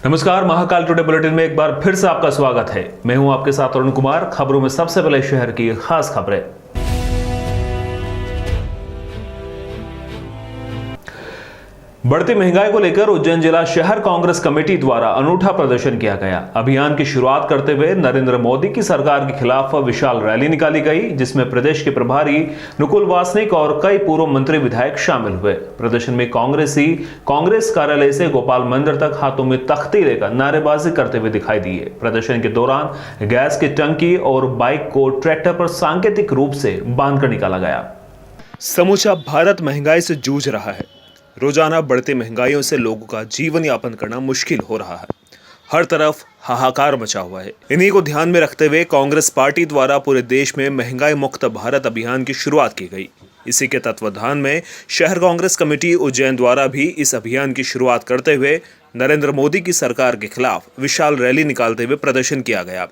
नमस्कार, Mahakal today bulletin में एक बार फिर से आपका स्वागत है। मैं हूं आपके साथ अरुण कुमार। खबरों में सबसे पहले शहर की खास खबरें। बढ़ती महंगाई को लेकर उज्जैन जिला शहर कांग्रेस कमेटी द्वारा अनूठा प्रदर्शन किया गया। अभियान की शुरुआत करते हुए नरेंद्र मोदी की सरकार के खिलाफ विशाल रैली निकाली गई, जिसमें प्रदेश के प्रभारी मुकुल वासनिक और कई पूर्व मंत्री विधायक शामिल हुए। प्रदर्शन में कांग्रेस कार्यालय से गोपाल मंदिर तक हाथों में तख्ती लेकर नारेबाजी करते हुए दिखाई दिए। प्रदर्शन के दौरान गैस की टंकी और बाइक को ट्रैक्टर पर सांकेतिक रूप से बांधकर निकाला गया। समूचा भारत महंगाई से जूझ रहा है। रोजाना बढ़ती महंगाइयों से लोगों का जीवन यापन करना मुश्किल हो रहा है। हर तरफ हाहाकार मचा हुआ है। इन्हीं को ध्यान में रखते हुए कांग्रेस पार्टी द्वारा पूरे देश में महंगाई मुक्त भारत अभियान की शुरुआत की गई। इसी के तत्वाधान में शहर कांग्रेस कमेटी उज्जैन द्वारा भी इस अभियान की शुरुआत करते हुए नरेंद्र मोदी की सरकार के खिलाफ विशाल रैली निकालते हुए प्रदर्शन किया गया।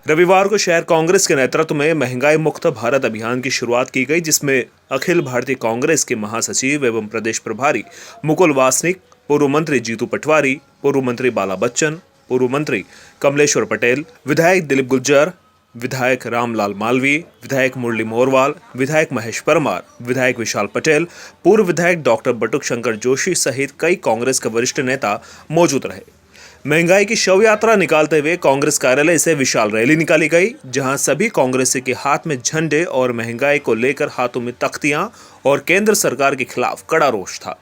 रविवार को शहर कांग्रेस के नेतृत्व में महंगाई मुक्त भारत अभियान की शुरुआत की गई, जिसमें अखिल भारतीय कांग्रेस के महासचिव एवं प्रदेश प्रभारी मुकुल वासनिक, पूर्व मंत्री जीतू पटवारी, पूर्व मंत्री बाला बच्चन, पूर्व मंत्री कमलेश्वर पटेल, विधायक दिलीप गुर्जर, विधायक रामलाल मालवीय, विधायक मुरली मोरवाल, विधायक महेश परमार, विधायक विशाल पटेल, पूर्व विधायक डॉक्टर बटुक शंकर जोशी सहित कई कांग्रेस के वरिष्ठ नेता मौजूद रहे। महंगाई की शव यात्रा निकालते हुए कांग्रेस कार्यालय से विशाल रैली निकाली गई, जहां सभी कांग्रेसी के हाथ में झंडे और महंगाई को लेकर हाथों में तख्तियां और केंद्र सरकार के खिलाफ कड़ा रोष था।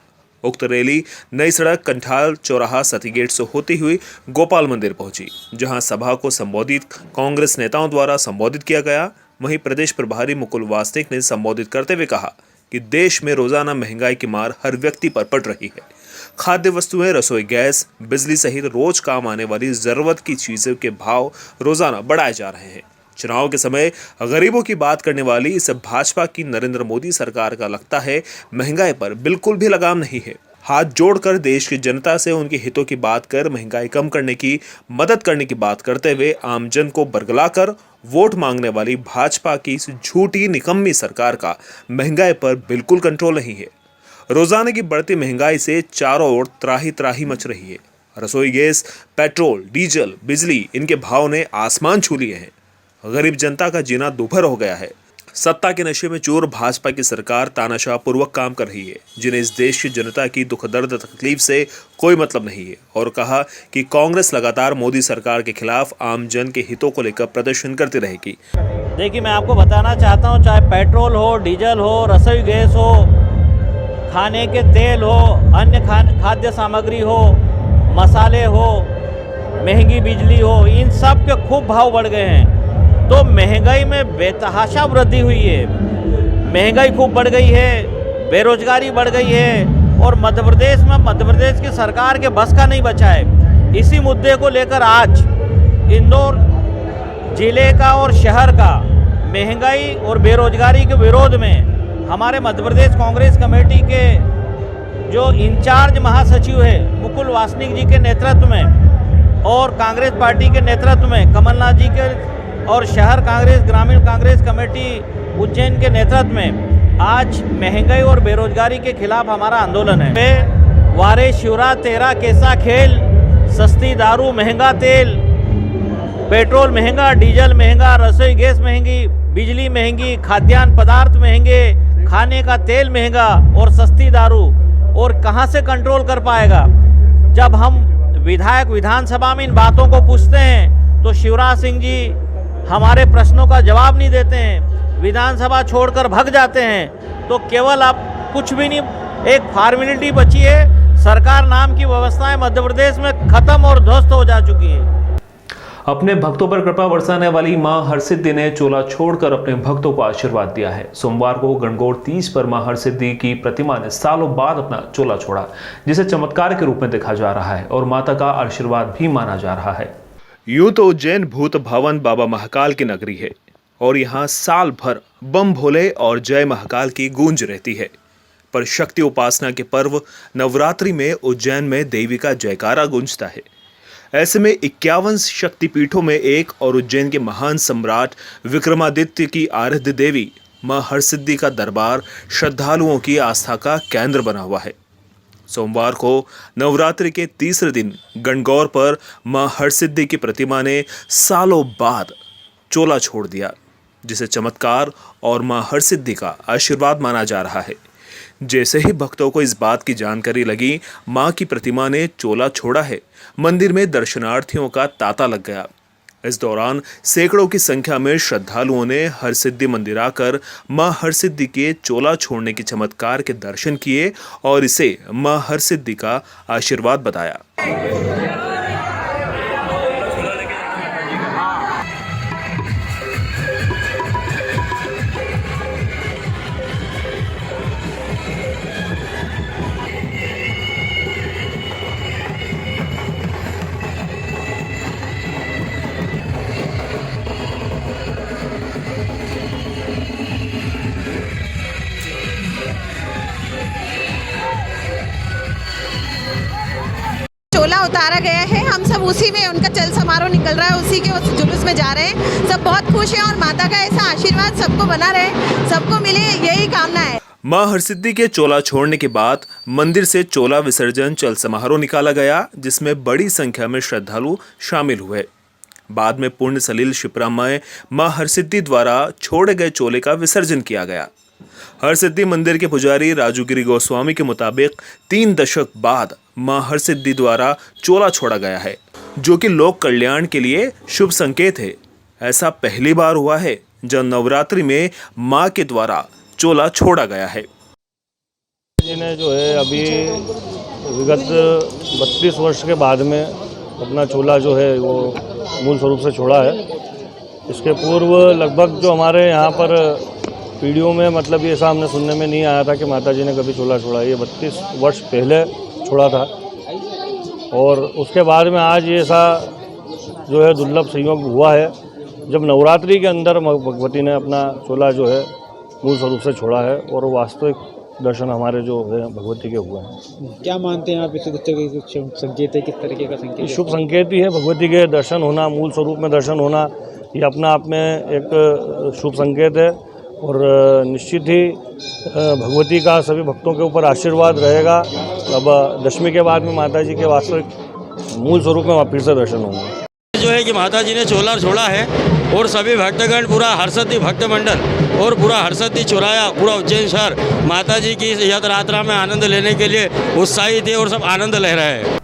उक्त रैली नई सड़क, कंठाल चौराहा, सती गेट से होती हुई गोपाल मंदिर पहुंची, जहां सभा को संबोधित कांग्रेस नेताओं द्वारा संबोधित किया गया। वहीं प्रदेश प्रभारी मुकुल वासनिक ने संबोधित करते हुए कहा कि देश में रोजाना महंगाई की मार हर व्यक्ति पर पड़ रही है। खाद्य वस्तुएं, रसोई गैस, बिजली सहित रोज काम आने वाली जरूरत की चीजों के भाव रोजाना बढ़ाए जा रहे हैं। चुनाव के समय गरीबों की बात करने वाली इस भाजपा की नरेंद्र मोदी सरकार का लगता है महंगाई पर बिल्कुल भी लगाम नहीं है। हाथ जोड़कर देश की जनता से उनके हितों की बात कर महंगाई कम करने की, मदद करने की बात करते हुए आमजन को बरगलाकर वोट मांगने वाली भाजपा की इस झूठी निकम्मी सरकार का महंगाई पर बिल्कुल कंट्रोल नहीं है। रोजाना की बढ़ती महंगाई से चारों ओर त्राही त्राही मच रही है। रसोई गैस, पेट्रोल, डीजल, बिजली, इनके भाव ने आसमान छू लिए हैं। गरीब जनता का जीना दुभर हो गया है। सत्ता के नशे में चूर भाजपा की सरकार तानाशाह पूर्वक काम कर रही है, जिन्हें इस देश की जनता की दुख दर्द तकलीफ से कोई मतलब नहीं है, और कहा कि कांग्रेस लगातार मोदी सरकार के खिलाफ आम जन के हितों को लेकर प्रदर्शन करती रहेगी। देखिए, मैं आपको बताना चाहता हूँ, चाहे पेट्रोल हो, डीजल हो, रसोई गैस हो, खाने के तेल हो, अन्य खाद्य सामग्री हो, मसाले हो, महंगी बिजली हो, इन सब के खूब भाव बढ़ गए हैं। तो महंगाई में बेतहाशा वृद्धि हुई है। महंगाई खूब बढ़ गई है, बेरोजगारी बढ़ गई है, और मध्य प्रदेश की सरकार के बस का नहीं बचा है। इसी मुद्दे को लेकर आज इंदौर जिले का और शहर का महंगाई और बेरोजगारी के विरोध में हमारे मध्य प्रदेश कांग्रेस कमेटी के जो इंचार्ज महासचिव है मुकुल वासनिक जी के नेतृत्व में और कांग्रेस पार्टी के नेतृत्व में कमलनाथ जी के और शहर कांग्रेस, ग्रामीण कांग्रेस कमेटी उज्जैन के नेतृत्व में आज महंगाई और बेरोजगारी के खिलाफ हमारा आंदोलन है। वारे शिवरा तेरा कैसा खेल, सस्ती दारू महंगा तेल, पेट्रोल महंगा, डीजल महंगा, रसोई गैस महंगी, बिजली महंगी, खाद्यान्न पदार्थ महंगे, खाने का तेल महंगा और सस्ती दारू। और कहां से कंट्रोल कर पाएगा? जब हम विधायक विधानसभा में इन बातों को पूछते हैं तो शिवराज सिंह जी हमारे प्रश्नों का जवाब नहीं देते हैं, विधानसभा छोड़कर भाग जाते हैं। तो केवल अब कुछ भी नहीं, एक फॉर्मेलिटी बची है। सरकार नाम की व्यवस्थाएं मध्य प्रदेश में खत्म और ध्वस्त हो जा चुकी है। अपने भक्तों पर कृपा बरसाने वाली मां हरसिद्धि ने चोला छोड़कर अपने भक्तों को आशीर्वाद दिया है। सोमवार को गणगौर 30 पर मां हरसिद्धि की प्रतिमा ने सालों बाद अपना चोला छोड़ा, जिसे चमत्कार के रूप में देखा जा रहा है और माता का आशीर्वाद भी माना जा रहा है। यूं तो उज्जैन भूत भवन बाबा महाकाल की नगरी है और यहाँ साल भर बम भोले और जय महाकाल की गूंज रहती है। पर शक्ति उपासना के पर्व नवरात्रि में उज्जैन में देवी का जयकारा गूंजता है। ऐसे में 51 शक्तिपीठों में एक और उज्जैन के महान सम्राट विक्रमादित्य की आराध्य देवी मां हरसिद्धि का दरबार श्रद्धालुओं की आस्था का केंद्र बना हुआ है। सोमवार को नवरात्रि के तीसरे दिन गणगौर पर मां हरसिद्धि की प्रतिमा ने सालों बाद चोला छोड़ दिया, जिसे चमत्कार और मां हरसिद्धि का आशीर्वाद माना जा रहा है। जैसे ही भक्तों को इस बात की जानकारी लगी मां की प्रतिमा ने चोला छोड़ा है, मंदिर में दर्शनार्थियों का तांता लग गया। इस दौरान सैकड़ों की संख्या में श्रद्धालुओं ने हरसिद्धि मंदिर आकर मां हरसिद्धि के चोला छोड़ने के चमत्कार के दर्शन किए और इसे मां हरसिद्धि का आशीर्वाद बताया। चोला उतारा गया है, हम सब उसी में उनका चल समारोह निकल रहा है, उसी के उस जुलूस में जा रहे हैं। सब बहुत खुश हैं और माता का ऐसा आशीर्वाद सबको बना रहे, सबको मिले, यही कामना है। मां हरसिद्धि के चोला छोड़ने के बाद मंदिर से चोला विसर्जन चल समारोह निकाला गया, जिसमें बड़ी संख्या में श्रद्धालु शामिल हुए। बाद में पुण्य सलील शिप्रा में मां हरसिद्धि द्वारा छोड़े गए चोले का विसर्जन किया गया। हरसिद्धि मंदिर के पुजारी राजूगिरी गोस्वामी के मुताबिक 3 दशक बाद मां हरसिद्धि द्वारा चोला छोड़ा गया है, जो कि लोक कल्याण के लिए शुभ संकेत है। ऐसा पहली बार हुआ है जब नवरात्रि में मां के द्वारा चोला छोड़ा गया है। जिन्हें जो है अभी विगत 32 वर्ष के बाद में अपना चोला जो है वो मूल स्वरूप से छोड़ा है। इसके पूर्व लगभग जो हमारे यहाँ पर पीढ़ियों में मतलब ये ऐसा हमने सुनने में नहीं आया था कि माता जी ने कभी चोला छोड़ा। ये 32 वर्ष पहले छोड़ा था और उसके बाद में आज ये ऐसा जो है दुर्लभ संयोग हुआ है जब नवरात्रि के अंदर भगवती ने अपना चोला जो है मूल स्वरूप से छोड़ा है और वास्तविक दर्शन हमारे जो है भगवती के हुए हैं। क्या मानते हैं आप, इस शुभ संकेत है, किस तरीके का संकेत? शुभ संकेत ही है, भगवती के दर्शन होना, मूल स्वरूप में दर्शन होना, ये अपना आप में एक शुभ संकेत है और निश्चित ही भगवती का सभी भक्तों के ऊपर आशीर्वाद रहेगा। अब दशमी के बाद में माता जी के वास्तविक मूल स्वरूप में फिर से दर्शन होंगे। जो है कि माता जी ने चोला छोड़ा है और सभी भक्तगण पूरा हरसिद्धि भक्त मंडल और पूरा हरसिद्धि चौराया पूरा उज्जैन शहर माता जी की इस यात्रा यात्रा में आनंद लेने के लिए उत्साहित है और सब आनंद ले रहे हैं।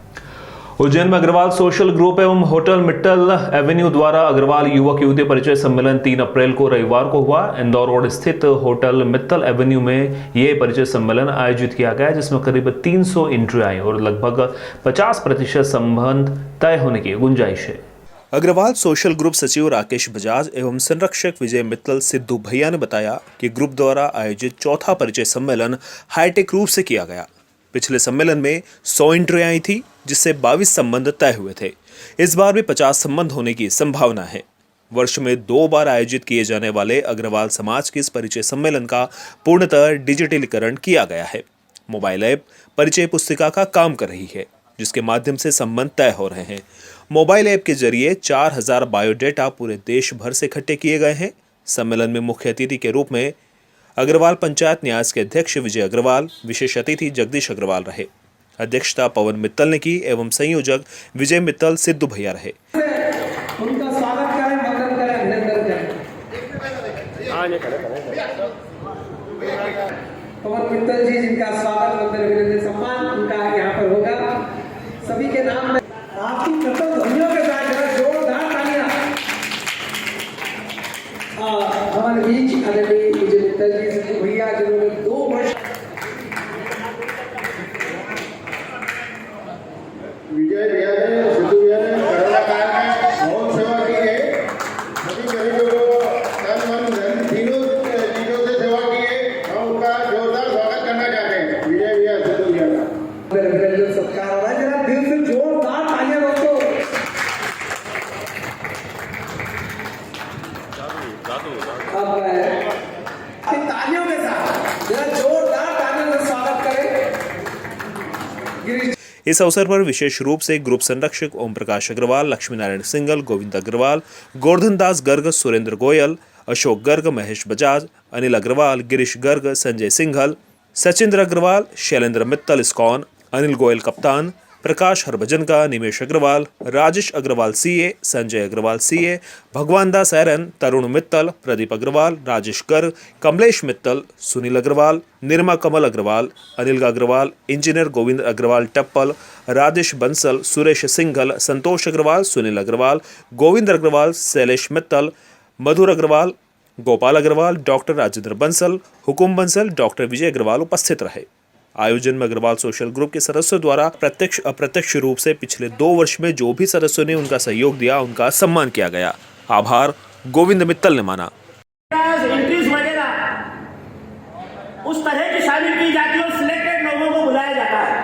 उज्जैन में अग्रवाल सोशल ग्रुप एवं होटल मित्तल एवेन्यू द्वारा अग्रवाल युवक युवती परिचय सम्मेलन 3 अप्रैल को रविवार को हुआ। इंदौर रोड स्थित होटल मित्तल एवेन्यू में ये परिचय सम्मेलन आयोजित किया गया, जिसमें करीब 300 एंट्री आई और लगभग 50% संबंध तय होने की गुंजाइश है। अग्रवाल सोशल ग्रुप सचिव राकेश बजाज एवं संरक्षक विजय मित्तल सिद्धू भैया ने बताया कि ग्रुप द्वारा आयोजित चौथा परिचय सम्मेलन हाईटेक रूप से किया गया। पिछले सम्मेलन में 100 एंट्री आई थी, जिससे 22 संबंध तय हुए थे। इस बार भी 50 संबंध होने की संभावना है। वर्ष में 2 बार आयोजित किए जाने वाले अग्रवाल समाज के इस परिचय सम्मेलन का पूर्णतः डिजिटलीकरण किया गया है। मोबाइल ऐप परिचय पुस्तिका का काम कर रही है, जिसके माध्यम से संबंध तय हो रहे हैं। मोबाइल ऐप के जरिए 4000 बायोडेटा पूरे देश भर से इकट्ठे किए गए हैं। सम्मेलन में मुख्य अतिथि के रूप में अग्रवाल पंचायत न्यास के अध्यक्ष विजय अग्रवाल, विशेष अतिथि जगदीश अग्रवाल रहे। अध्यक्षता पवन मित्तल ने की एवं संयोजक विजय मित्तल सिद्धू भैया रहे। उनका स्वागत करें, वंदन करें, अभिनंदन करें। पवन मित्तल जी जिनका स्वागत, वंदन, अभिनंदन, सम्मान उनका यहाँ पर होगा। सभी के नाम में आपकी प्रथम ध्वनियों के साथ जोरदार तालियां हमारे बीच आदरणीय विजय मित्तल जी सिद्धू भैया, जिन्होंने 2 वर्ष विजय भैया ने, सिद्धू भैया ने कोरोना काल में बहुत सेवा की है। सभी गरीबों को तन मन धन तीनों चीजों से सेवा की है। हम उनका जोरदार स्वागत करना चाहते हैं, विजय भैया, सिद्धू भैया का। सत्कार हो रहा है, जरा दिल से जोरदार तालियां दोस्तों। अब तालियों के साथ जरा जोरदार तालियों से स्वागत करें गिरीश। इस अवसर पर विशेष रूप से ग्रुप संरक्षक ओम प्रकाश अग्रवाल, लक्ष्मी नारायण सिंघल, गोविंद अग्रवाल, गोवर्धन दास गर्ग, सुरेंद्र गोयल, अशोक गर्ग, महेश बजाज, अनिल अग्रवाल, गिरीश गर्ग, संजय सिंघल, सचिंद्र अग्रवाल, शैलेंद्र मित्तल इस्कॉन, अनिल गोयल कप्तान, प्रकाश हरभजन का, निमेश अग्रवाल, राजेश अग्रवाल सीए, संजय अग्रवाल सीए, भगवान दास ऐरन, तरुण मित्तल, प्रदीप अग्रवाल, राजेश गर्ग, कमलेश मित्तल, सुनील अग्रवाल, निर्मा कमल अग्रवाल, अनिल अग्रवाल, इंजीनियर गोविंद अग्रवाल टप्पल, राजेश बंसल, सुरेश सिंघल, संतोष अग्रवाल, सुनील अग्रवाल, गोविंद अग्रवाल, शैलेश मित्तल, मधुर अग्रवाल, गोपाल अग्रवाल, डॉक्टर राजेंद्र बंसल, हुकुम बंसल, डॉक्टर विजय अग्रवाल उपस्थित रहे। आयोजन में अग्रवाल सोशल ग्रुप के सदस्यों द्वारा प्रत्यक्ष अप्रत्यक्ष रूप से पिछले 2 वर्ष में जो भी सदस्यों ने उनका सहयोग दिया, उनका सम्मान किया गया। आभार गोविंद मित्तल ने माना। एंट्रीज वगैरह उस तरह की शामिल की जाती है और सिलेक्टेड लोगों को बुलाया जाता है।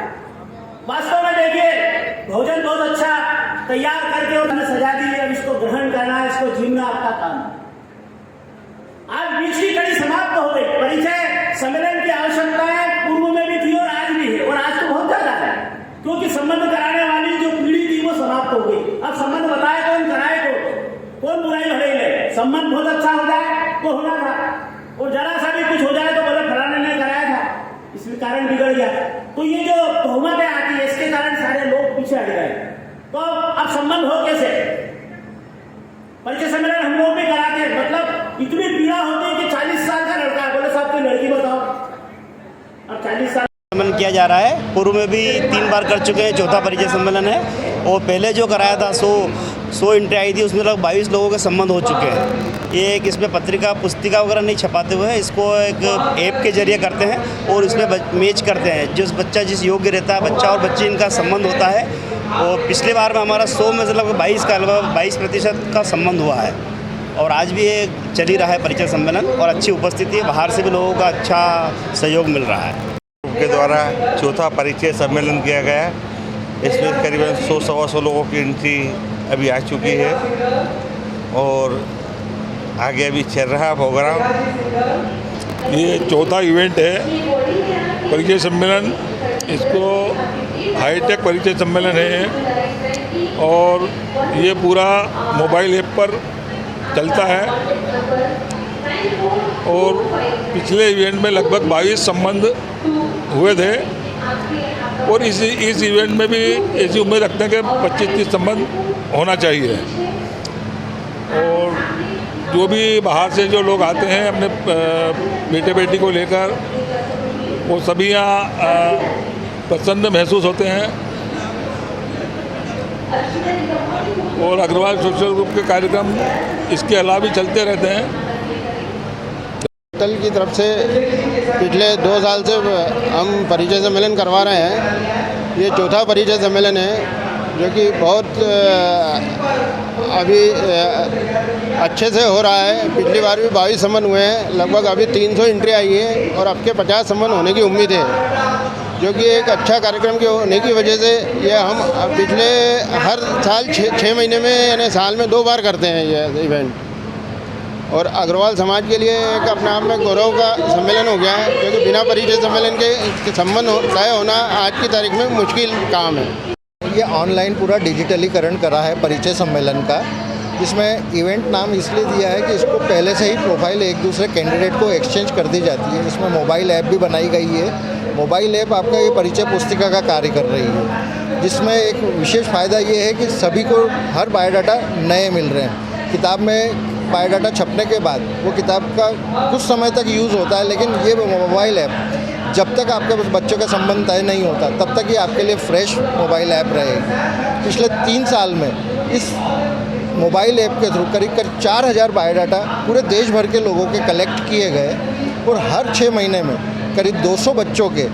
वास्तव में देखिए, भोजन बहुत अच्छा तैयार करके उन्होंने सजा दी है, अब इसको ग्रहण करना है, इसको जीना आपका काम है। आज बीच की कड़ी समाप्त हो गई। परिचय सम्मेलन की आवश्यकताएं पूर्व में भी थी और आज भी है, और आज तो बहुत ज्यादा है, क्योंकि संबंध कराने वाली जो पीढ़ी थी वो समाप्त हो गई। अब संबंध बताए कौन, कराए कौन बुराई भले ले। संबंध बहुत अच्छा हो जाए तो होना था, और जरा सा भी कुछ हो जाए तो बोले फलाने ने कराया था, इसलिए कारण बिगड़ गया। तो ये जो बहुमतें आती है, इसके कारण सारे लोग पीछे हट गए। तो अब संबंध हो कैसे? परिचय सम्मेलन हम लोग भी कराते हैं, मतलब इतनी पीड़ा होती है कि 40 साल का लड़का, बोले साहब कोई लड़की बताओ, अब 40 साल सम्मेलन किया जा रहा है। पूर्व में भी 3 बार कर चुके हैं, चौथा परिचय सम्मेलन है। और पहले जो कराया था 100 एंट्री आई थी, उसमें लगभग 22 लोगों के संबंध हो चुके हैं। ये एक इसमें पत्रिका पुस्तिका वगैरह नहीं छपाते हुए, इसको एक ऐप के जरिए करते हैं और इसमें मैच करते हैं। जिस बच्चा जिस योग्य रहता है, बच्चा और बच्ची इनका संबंध होता है। और पिछले बार में हमारा 100 में से लगभग 22% का संबंध हुआ है। और आज भी ये चल ही रहा है परिचय सम्मेलन, और अच्छी उपस्थिति है, बाहर से भी लोगों का अच्छा सहयोग मिल रहा है। के द्वारा चौथा परिचय सम्मेलन किया गया है। इसमें करीबन 100-125 लोगों की एंट्री अभी आ चुकी है और आगे अभी चल रहा है प्रोग्राम। ये चौथा इवेंट है परिचय सम्मेलन। इसको हाईटेक परिचय सम्मेलन है और ये पूरा मोबाइल ऐप पर चलता है। और पिछले इवेंट में लगभग 22 संबंध हुए थे, और इस इवेंट में भी ऐसी उम्मीद रखते हैं कि 25-30 संबंध होना चाहिए। और जो भी बाहर से जो लोग आते हैं अपने बेटे बेटी को लेकर, वो सभी यहाँ प्रसन्न महसूस होते हैं। और अग्रवाल सोशल ग्रुप के कार्यक्रम इसके अलावा भी चलते रहते हैं। होटल की तरफ से पिछले 2 साल से हम परिचय सम्मेलन करवा रहे हैं। ये चौथा परिचय सम्मेलन है, जो कि बहुत अभी अच्छे से हो रहा है। पिछली बार भी 22 संबंध हुए हैं, लगभग अभी 300 एंट्री आई है और अब के 50 संबंध होने की उम्मीद है, जो कि एक अच्छा कार्यक्रम के होने की वजह से ये हम पिछले हर साल 6 महीने में, यानी साल में 2 बार करते हैं ये इवेंट। और अग्रवाल समाज के लिए एक अपने आप में गौरव का सम्मेलन हो गया है, क्योंकि बिना परिचय सम्मेलन के संबंध तय होना आज की तारीख में मुश्किल काम है। ये ऑनलाइन पूरा डिजिटलीकरण करा है परिचय सम्मेलन का, जिसमें इवेंट नाम इसलिए दिया है कि इसको पहले से ही प्रोफाइल एक दूसरे कैंडिडेट को एक्सचेंज कर दी जाती है। इसमें मोबाइल ऐप भी बनाई गई है। मोबाइल ऐप आपका ये परिचय पुस्तिका का कार्य कर रही है, जिसमें एक विशेष फ़ायदा ये है कि सभी को हर बायोडाटा नए मिल रहे हैं। किताब में बायोडाटा छपने के बाद वो किताब का कुछ समय तक यूज़ होता है, लेकिन ये मोबाइल ऐप जब तक आपके बच्चों का संबंध तय नहीं होता तब तक ये आपके लिए फ्रेश मोबाइल ऐप रहेगी। पिछले 3 साल में इस मोबाइल ऐप के थ्रू करीब 4000 बायोडाटा पूरे देश भर के लोगों के कलेक्ट किए गए, और हर 6 महीने में करीब 200 बच्चों के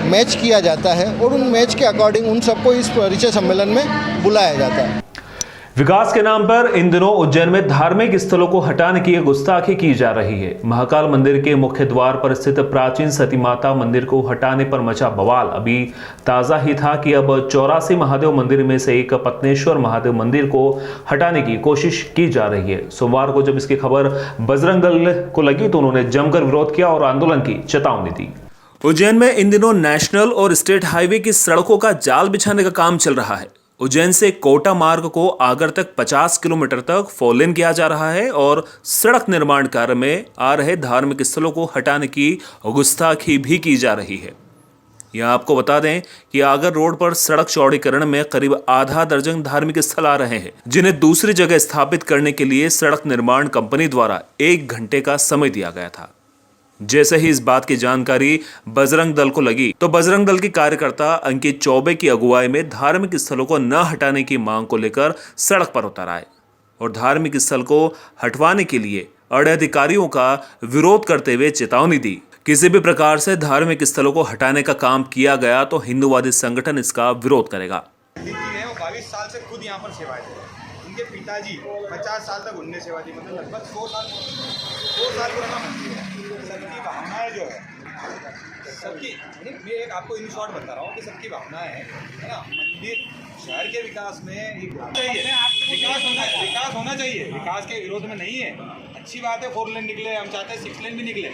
मैच किया जाता है, और उन मैच के अकॉर्डिंग उन सबको इस परिचय सम्मेलन में बुलाया जाता है। विकास के नाम पर इन दिनों उज्जैन में धार्मिक स्थलों को हटाने की गुस्ताखी की जा रही है। महाकाल मंदिर के मुख्य द्वार पर स्थित प्राचीन सती माता मंदिर को हटाने पर मचा बवाल अभी ताजा ही था कि अब 84 महादेव मंदिर में से एक पत्नेश्वर महादेव मंदिर को हटाने की कोशिश की जा रही है। सोमवार को जब इसकी खबर बजरंग दल को लगी तो उन्होंने जमकर विरोध किया और आंदोलन की चेतावनी दी। उज्जैन में इन दिनों नेशनल और स्टेट हाईवे की सड़कों का जाल बिछाने का काम चल रहा है। उज्जैन से कोटा मार्ग को आगर तक 50 किलोमीटर तक फोरलेन किया जा रहा है और सड़क निर्माण कार्य में आ रहे धार्मिक स्थलों को हटाने की गुस्ताखी भी की जा रही है। यहां आपको बता दें कि आगर रोड पर सड़क चौड़ीकरण में करीब आधा दर्जन धार्मिक स्थल आ रहे हैं, जिन्हें दूसरी जगह स्थापित करने के लिए सड़क निर्माण कंपनी द्वारा 1 घंटे का समय दिया गया था। जैसे ही इस बात की जानकारी बजरंग दल को लगी तो बजरंग दल के कार्यकर्ता अंकित चौबे की अगुवाई में धार्मिक स्थलों को न हटाने की मांग को लेकर सड़क पर उतर आए और धार्मिक स्थल को हटवाने के लिए अड़े अधिकारियों का विरोध करते हुए चेतावनी दी। किसी भी प्रकार से धार्मिक स्थलों को हटाने का काम किया गया तो हिंदूवादी संगठन इसका विरोध करेगा। 22 साल से खुद यहाँ पर सेवाएं दी। उनके पिताजी 50 साल तक उनने सेवा दी, मतलब लगभग 100 साल पुराना मंदिर है। सबकी भावनाएं जो है सबकी, मैं एक आपको इन शॉर्ट बता रहा हूँ कि सबकी भावनाएं है ना। मंदिर शहर के विकास में चाहिए, विकास होना चाहिए, विकास के विरोध में नहीं है। अच्छी बात है 4 लेन निकले, हम चाहते हैं 6 लेन भी निकले,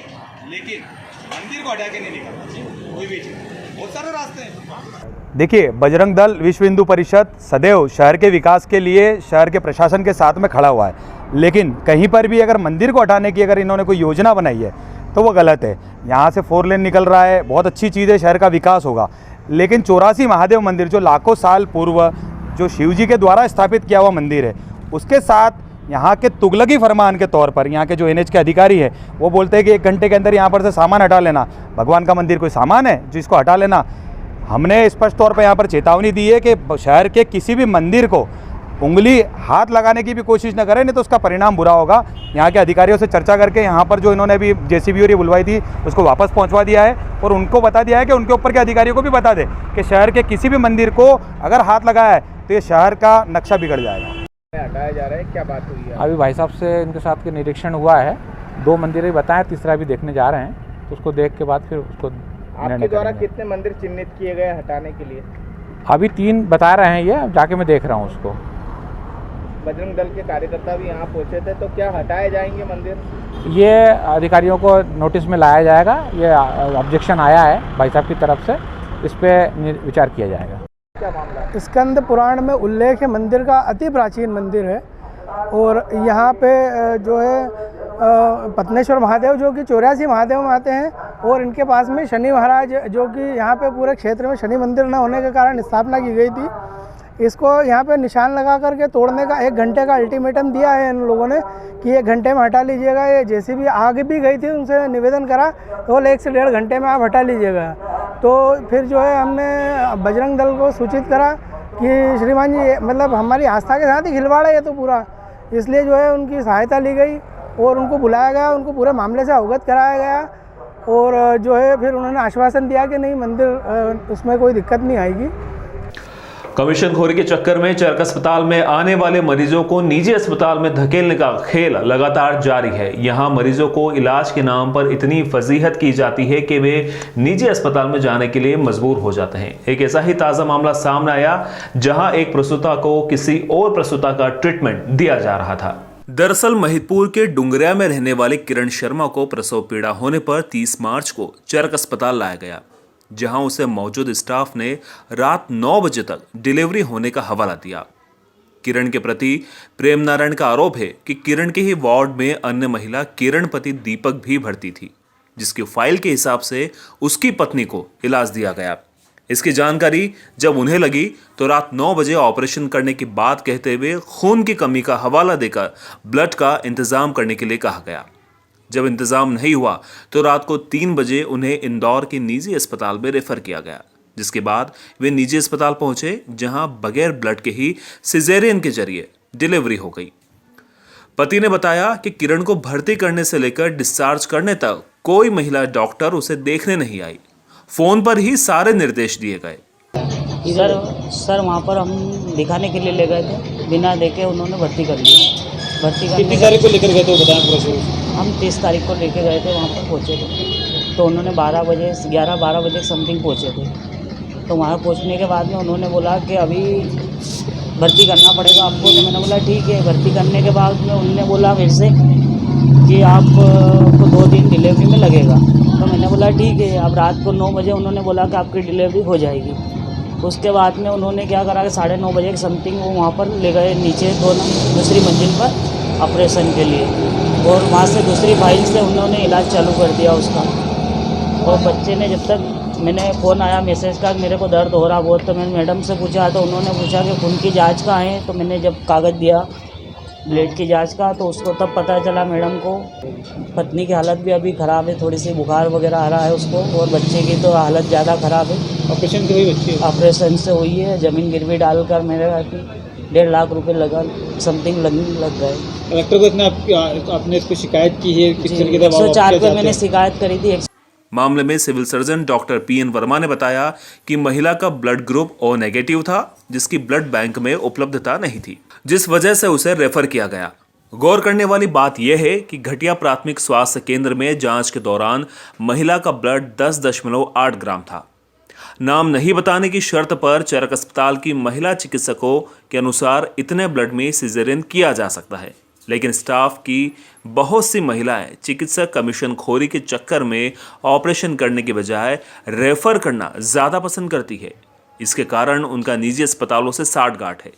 लेकिन मंदिर को हटा के नहीं निकलना चाहिए कोई भी चीज़। बहुत सारे रास्ते हैं। देखिए, बजरंग दल विश्व हिंदू परिषद सदैव शहर के विकास के लिए शहर के प्रशासन के साथ में खड़ा हुआ है, लेकिन कहीं पर भी अगर मंदिर को हटाने की अगर इन्होंने कोई योजना बनाई है तो वो गलत है। यहाँ से 4 लेन निकल रहा है, बहुत अच्छी चीज़ है, शहर का विकास होगा, लेकिन 84 महादेव मंदिर जो लाखों साल पूर्व जो शिव जी के द्वारा स्थापित किया हुआ मंदिर है, उसके साथ यहाँ के तुगलकी फरमान के तौर पर यहाँ के जो NH के अधिकारी है वो बोलते हैं कि 1 घंटे के अंदर यहाँ पर से सामान हटा लेना। भगवान का मंदिर कोई सामान है जिसको हटा लेना? हमने स्पष्ट तौर पर यहाँ पर चेतावनी दी है कि शहर के किसी भी मंदिर को उंगली हाथ लगाने की भी कोशिश न करें, नहीं तो उसका परिणाम बुरा होगा। यहाँ के अधिकारियों से चर्चा करके यहाँ पर जो इन्होंने अभी JCB और ये बुलवाई थी उसको वापस पहुँचवा दिया है और उनको बता दिया है कि उनके ऊपर के अधिकारियों को भी बता दें कि शहर के किसी भी मंदिर को अगर हाथ लगाया है तो ये शहर का नक्शा बिगड़ जाएगा। हटाया जा रहा है, क्या बात हुई है? अभी भाई साहब से इनके साथ के निरीक्षण हुआ है, 2 मंदिर ही बताएं, तीसरा भी देखने जा रहे हैं, तो उसको देख के बाद फिर उसको आपके द्वारा कितने मंदिर चिन्हित किए गए हटाने के लिए? अभी 3 बता रहे हैं, ये जाके मैं देख रहा हूँ उसको। बजरंग दल के कार्यकर्ता भी यहाँ पहुँचे थे, तो क्या हटाए जाएंगे मंदिर? ये अधिकारियों को नोटिस में लाया जाएगा, ये ऑब्जेक्शन आया है भाई साहब की तरफ से, इस पर विचार किया जाएगा। क्या मामला है? स्कंद पुराण में उल्लेख है, मंदिर का अति प्राचीन मंदिर है और यहाँ पे जो है पत्नेश्वर महादेव जो कि 84 महादेव आते हैं और इनके पास में शनि महाराज जो कि यहाँ पे पूरे क्षेत्र में शनि मंदिर न होने के कारण स्थापना की गई थी। इसको यहाँ पे निशान लगा करके तोड़ने का 1 घंटे का अल्टीमेटम दिया है इन लोगों ने कि 1 घंटे में हटा लीजिएगा। ये JCB आगे भी गई थी, उनसे निवेदन करा तो 1 से 1.5 घंटे में आप हटा लीजिएगा। तो फिर जो है हमने बजरंग दल को सूचित करा कि श्रीमान जी मतलब हमारी आस्था के साथ ही खिलवाड़ है ये तो पूरा, इसलिए जो है उनकी सहायता ली गई और उनको बुलाया गया, उनको पूरे मामले से अवगत कराया गया और जो है फिर उन्होंने आश्वासन दिया कि नहीं मंदिर उसमें कोई दिक्कत नहीं आएगी। कमीशनखोरी के चक्कर में चरक अस्पताल में आने वाले मरीजों को निजी अस्पताल में धकेलने का खेल लगातार जारी है। यहां मरीजों को इलाज के नाम पर इतनी फजीहत की जाती है कि वे निजी अस्पताल में जाने के लिए मजबूर हो जाते हैं। एक ऐसा ही ताज़ा मामला सामने आया जहां एक प्रसूता को किसी और प्रसूता का ट्रीटमेंट दिया जा रहा था। दरअसल महिदपुर के डुंगरिया में रहने वाले किरण शर्मा को प्रसव पीड़ा होने पर 30 मार्च को चरक अस्पताल लाया गया, जहां उसे मौजूद स्टाफ ने रात 9 बजे तक डिलीवरी होने का हवाला दिया। किरण के प्रति प्रेम नारायण का आरोप है कि किरण के ही वार्ड में अन्य महिला किरण पति दीपक भी भर्ती थी, जिसकी फाइल के हिसाब से उसकी पत्नी को इलाज दिया गया। इसकी जानकारी जब उन्हें लगी तो रात 9 बजे ऑपरेशन करने की बात कहते हुए खून की कमी का हवाला देकर ब्लड का इंतजाम करने के लिए कहा गया। जब इंतजाम नहीं हुआ तो रात को 3 बजे उन्हें इंदौर के निजी अस्पताल में रेफर किया गया, जिसके बाद वे निजी अस्पताल पहुंचे, जहां बगैर ब्लड के ही सिजेरियन के जरिए डिलीवरी हो गई। पति ने बताया कि किरण को भर्ती करने से लेकर डिस्चार्ज करने तक कोई महिला डॉक्टर उसे देखने नहीं आई, फोन पर ही सारे निर्देश दिए गए। सर वहाँ पर हम दिखाने के लिए ले गए थे बिना देखे उन्होंने भर्ती कर लिया। भर्ती करने कितनी तारीख को लेकर गए थे बताएं पूरा शुरू से। हम 30 तारीख को लेके गए थे, वहाँ पर पहुँचे थे तो उन्होंने 11-12 बजे समथिंग पहुँचे थे। तो वहाँ पहुँचने के बाद में उन्होंने बोला कि अभी भर्ती करना पड़ेगा आपको। तो मैंने बोला ठीक है। भर्ती करने के बाद में उन्होंने बोला मेरे से कि आपको 2 दिन डिलीवरी में लगेगा। तो मैंने बोला ठीक है। अब रात को 9 बजे उन्होंने बोला कि आपकी डिलीवरी हो जाएगी। उसके बाद में उन्होंने क्या करा कि 9:30 बजे के समथिंग वो वहाँ पर ले गए नीचे दूसरी मंजिल पर ऑपरेशन के लिए, और वहाँ से दूसरी फाइल से उन्होंने इलाज चालू कर दिया उसका। और बच्चे ने जब तक मैंने फ़ोन आया मैसेज का मेरे को दर्द हो रहा बहुत, तो मैंने मैडम से पूछा तो उन्होंने पूछा कि खून की जांच का है। तो मैंने जब कागज़ दिया ब्लड की जांच का तो उसको तब पता चला मैडम को पत्नी की हालत भी अभी ख़राब है, थोड़ी सी बुखार वगैरह आ रहा है उसको, और बच्चे की तो हालत ज़्यादा ख़राब है। ऑपरेशन की हुई बच्ची? ऑपरेशन से हुई है। ज़मीन गिरवी डालकर मेरे 1.5 लाख रुपए लगा समथिंग लग गए। कलेक्टर को इतना आपने इसको शिकायत की है? किस तरीके से 104 पे मैंने शिकायत करी थी। मामले में civil surgeon doctor P N Verma बताया कि महिला का ब्लड ग्रुप ओ नेगेटिव था, जिसकी ब्लड बैंक में उपलब्धता नहीं थी, जिस वजह से उसे रेफर किया गया। गौर करने वाली बात यह है कि घटिया प्राथमिक स्वास्थ्य केंद्र में जांच के दौरान महिला का ब्लड 10.8 ग्राम था। नाम नहीं बताने की शर्त पर चरक अस्पताल की महिला चिकित्सकों के अनुसार इतने ब्लड में सिजेरियन किया जा सकता है, लेकिन स्टाफ की बहुत सी महिलाएं चिकित्सक कमीशन खोरी के चक्कर में ऑपरेशन करने के बजाय रेफर करना ज़्यादा पसंद करती है। इसके कारण उनका निजी अस्पतालों से साठगांठ है।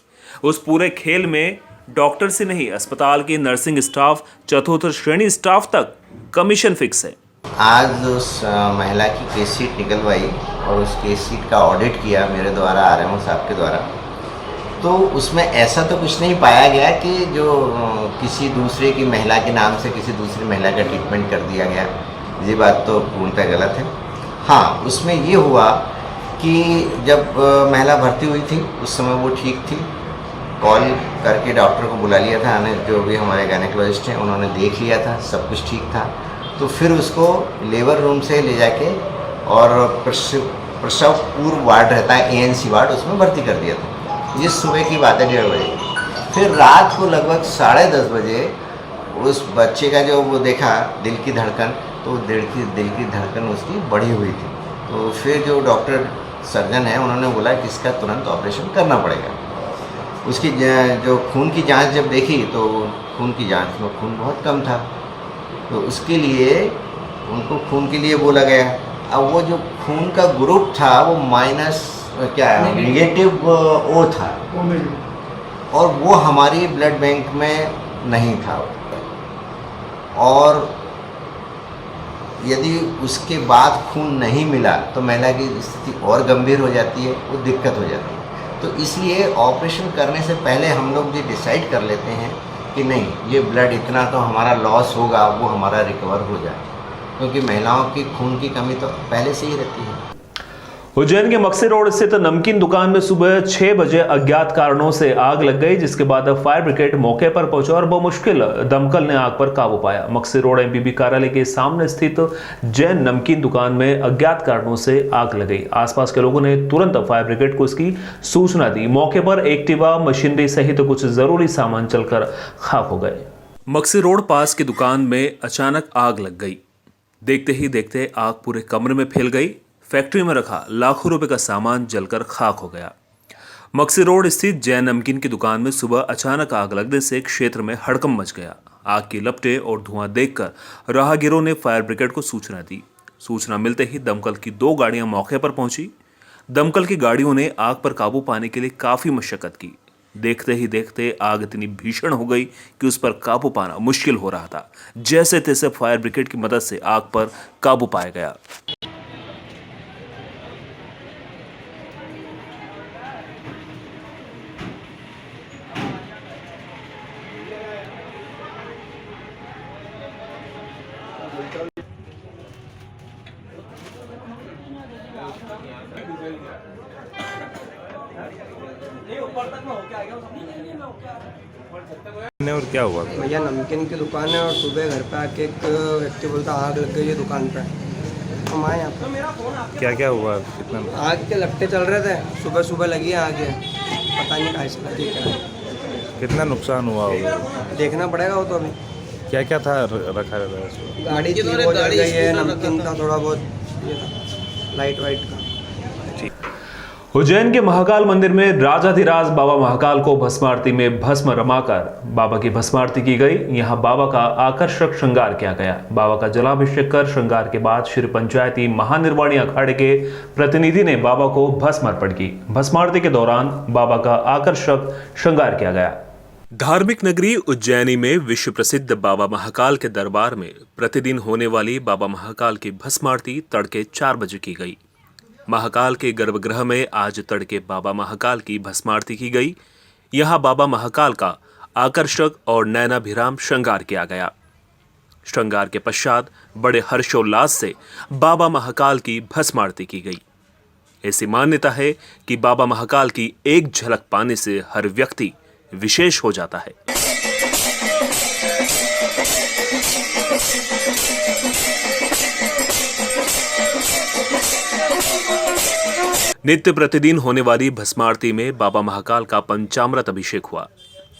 उस पूरे खेल में डॉक्टर से नहीं, अस्पताल की नर्सिंग स्टाफ, चतुर्थ श्रेणी स्टाफ तक कमीशन फिक्स है। आज उस महिला की केस शीट निकलवाई और उस केस शीट का ऑडिट किया मेरे द्वारा, आरएमओ साहब के द्वारा, तो उसमें ऐसा तो कुछ नहीं पाया गया कि जो किसी दूसरे की महिला के नाम से किसी दूसरी महिला का ट्रीटमेंट कर दिया गया। ये बात तो पूर्णतः गलत है। हाँ, उसमें ये हुआ कि जब महिला भर्ती हुई थी उस समय वो ठीक थी। कॉल करके डॉक्टर को बुला लिया था, जो भी हमारे गायनेकोलॉजिस्ट हैं उन्होंने देख लिया था, सब कुछ ठीक था। तो फिर उसको लेबर रूम से ले जाके और प्रसव पूर्व वार्ड रहता है ANC वार्ड, उसमें भर्ती कर दिया था। ये सुबह की बात है 1:30 बजे। फिर रात को लगभग 10:30 बजे उस बच्चे का जो वो देखा दिल की धड़कन, तो दिल की धड़कन उसकी बढ़ी हुई थी। तो फिर जो डॉक्टर सर्जन है उन्होंने बोला कि इसका तुरंत ऑपरेशन करना पड़ेगा। उसकी जो खून की जांच जब देखी तो खून की जांच में खून बहुत कम था, तो उसके लिए उनको खून के लिए बोला गया। अब वो जो खून का ग्रुप था वो नेगेटिव O था, और वो हमारी ब्लड बैंक में नहीं था। और यदि उसके बाद खून नहीं मिला तो महिला की स्थिति और गंभीर हो जाती है, वो दिक्कत हो जाती है। तो इसलिए ऑपरेशन करने से पहले हम लोग ये डिसाइड कर लेते हैं कि नहीं, ये ब्लड इतना तो हमारा लॉस होगा, वो हमारा रिकवर हो जाए, क्योंकि महिलाओं की खून की कमी तो पहले से ही रहती है। उज्जैन के मक्सी रोड स्थित नमकीन दुकान में सुबह 6 बजे अज्ञात कारणों से आग लग गई, जिसके बाद फायर ब्रिगेड मौके पर पहुंचा और बमुश्किल दमकल ने आग पर काबू पाया। मक्सी रोड MPB कार्यालय के सामने स्थित जैन नमकीन दुकान में अज्ञात कारणों से आग लग गई। आसपास के लोगों ने तुरंत फायर ब्रिगेड को इसकी सूचना दी। मौके पर एक्टिवा, मशीनरी सहित कुछ जरूरी सामान चलकर खाक हो गए। मक्सी रोड पास की दुकान में अचानक आग लग गई। देखते ही देखते आग पूरे कमरे में फैल गई। फैक्ट्री में रखा लाखों रुपए का सामान जलकर खाक हो गया। मक्सी रोड स्थित जैन नमकीन की दुकान में सुबह अचानक आग लगने से क्षेत्र में हड़कंप मच गया। आग की लपटें और धुआं देखकर राहगीरों ने फायर ब्रिगेड को सूचना दी। सूचना मिलते ही दमकल की 2 गाड़ियां मौके पर पहुंची। दमकल की गाड़ियों ने आग पर काबू पाने के लिए काफी मशक्कत की। देखते ही देखते आग इतनी भीषण हो गई कि उस पर काबू पाना मुश्किल हो रहा था। जैसे तैसे फायर ब्रिगेड की मदद से आग पर काबू पाया गया। और क्या हुआ? भैया नमकीन की दुकान है और सुबह घर पे आके एक व्यक्ति बोलता आग लग गई है दुकान पे। हम आए यहाँ पे। क्या क्या हुआ? कितना? आग के लपटे चल रहे थे, सुबह सुबह लगी आग है, पता नहीं कहाँ से लगी क्या। कितना नुकसान हुआ होगा? देखना पड़ेगा वो तो अभी। क्या क्या था रखा रहता है इसमें? गाड़ी थी, वो जल गई है, नमकीन था, थोड़ा बहुत ये था, लाइट वाइट का। उज्जैन के महाकाल मंदिर में राजाधिराज बाबा महाकाल को भस्म आरती में भस्म रमाकर बाबा की भस्म आरती की गई। यहां बाबा का आकर्षक श्रृंगार किया गया। बाबा का जलाभिषेक कर श्रृंगार के बाद श्री पंचायती महानिर्वाणी अखाड़े के प्रतिनिधि ने बाबा को भस्म अर्पण की। भस्म आरती के दौरान बाबा का आकर्षक श्रृंगार किया गया। धार्मिक नगरी उज्जैनी में विश्व प्रसिद्ध बाबा महाकाल के दरबार में प्रतिदिन होने वाली बाबा महाकाल की भस्म आरती तड़के 4 बजे की गई। महाकाल के गर्भगृह में आज तड़के बाबा महाकाल की भस्म आरती की गई। यहां बाबा महाकाल का आकर्षक और नयनाभिराम श्रृंगार किया गया। श्रृंगार के पश्चात बड़े हर्षोल्लास से बाबा महाकाल की भस्म आरती की गई। ऐसी मान्यता है कि बाबा महाकाल की एक झलक पाने से हर व्यक्ति विशेष हो जाता है। नित्य प्रतिदिन होने वाली भस्म आरती में बाबा महाकाल का पंचामृत अभिषेक हुआ,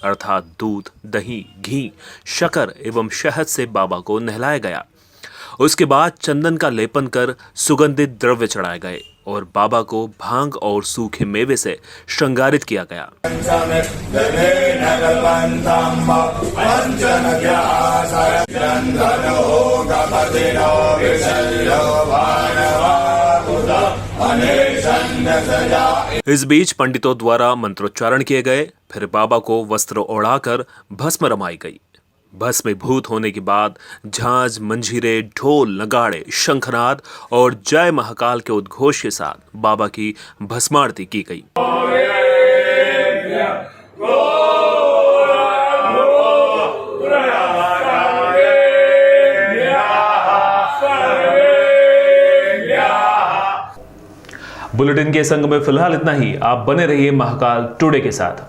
अर्थात दूध, दही, घी, शक्कर एवं शहद से बाबा को नहलाया गया। उसके बाद चंदन का लेपन कर सुगंधित द्रव्य चढ़ाए गए और बाबा को भांग और सूखे मेवे से श्रृंगारित किया गया। इस बीच पंडितों द्वारा मंत्रोच्चारण किए गए, फिर बाबा को वस्त्र ओढ़ाकर भस्म रमाई गई। भस्मीभूत होने के बाद झांझ, मंजीरे, ढोल, नगाड़े, शंखनाद और जय महाकाल के उद्घोष के साथ बाबा की भस्मारती की गई। बुलेटिन के संग में फिलहाल इतना ही। आप बने रहिए महाकाल टुडे के साथ।